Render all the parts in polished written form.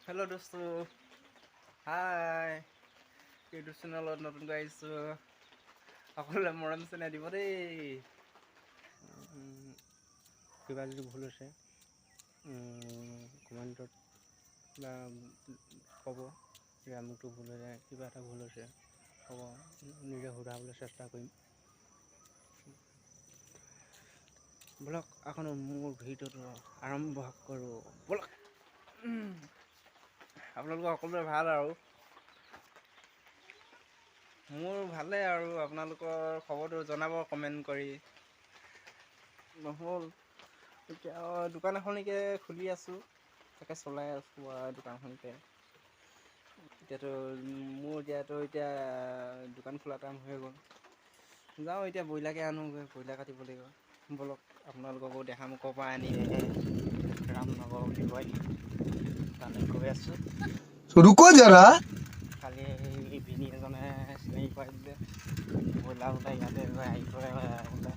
hello दोस्तों हाय YouTube চেনেলত নতুনকৈ আহিছোঁ সকলোৱে মৰম চেনেহ দিব দেই কিবা যদি ভুল হৈছে কমেণ্টত বা ক'ব যে আমুকটো ভুল হৈছে কিবা এটা ভুল হৈছে ক'ব নিজে শুধৰাবলৈ চেষ্টা কৰিম বলক আকৌ মোৰ ভিডিঅ'টো আৰম্ভ কৰোঁ বলক আপোনালোকৰ সকলোৰে ভাল আৰু মোৰ ভালেই আৰু আপোনালোকৰ খবৰটো জনাব কমেণ্ট কৰি নহ'ল এতিয়া দোকান এখনকে খুলি আছোঁ তাকে চলাই আছোঁ আৰু দোকানখনতে এতিয়াতো মোৰ এতিয়া দোকান খোলা টাইম হৈ গ'ল যাওঁ এতিয়া ব্ৰইলাৰকে আনোগৈ ব্ৰইলাৰ কাটিব লাগিব বলক আপোনালোককো দেখাম ক'ৰ পৰা আনি ৰামনগৰ বুলি কয় তালৈ গৈ আছোঁ रुको जरा কালি ভিনি এজনে চিনাকি কৰাই দিলে ব্ৰইলাৰ ওলাই ইয়াতে আহি পৰে বোলে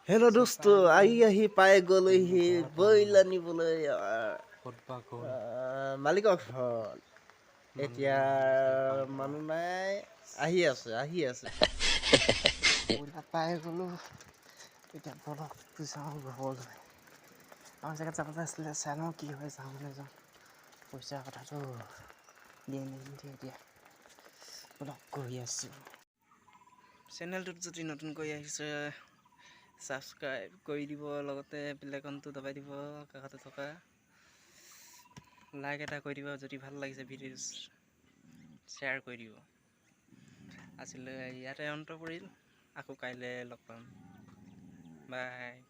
हेलो दोस्तों आही पाए गलही ब्रइलार निবলৈ মালিকৰ ঘৰ এতিয়া মানুহ নাই আহি আছে ব্ৰইলাৰ পাই গ'লোঁ এতিয়া বলক যাওঁ ঘৰলৈ আমাৰ জেগাত যাবলৈ আছিলে চাই লওঁ কি হয় যাওঁ মানে যাওঁ পইচা কথাটো দিয়ে নিদিয়ে এতিয়া বলক গৈ আছোঁ চেনেলটোত যদি নতুনকৈ আহিছে ছাবস্ক্ৰাইব কৰি দিব লগতে বেল আইকনটো দবাই দিব কাষতে থকা লাইক এটা কৰি দিব যদি ভাল লাগিছে ভিডিঅ' শ্বেয়াৰ কৰি দিব আজিলৈ ইয়াতে অন্ত পৰিল আকৌ কাইলৈ লগ পাম বাই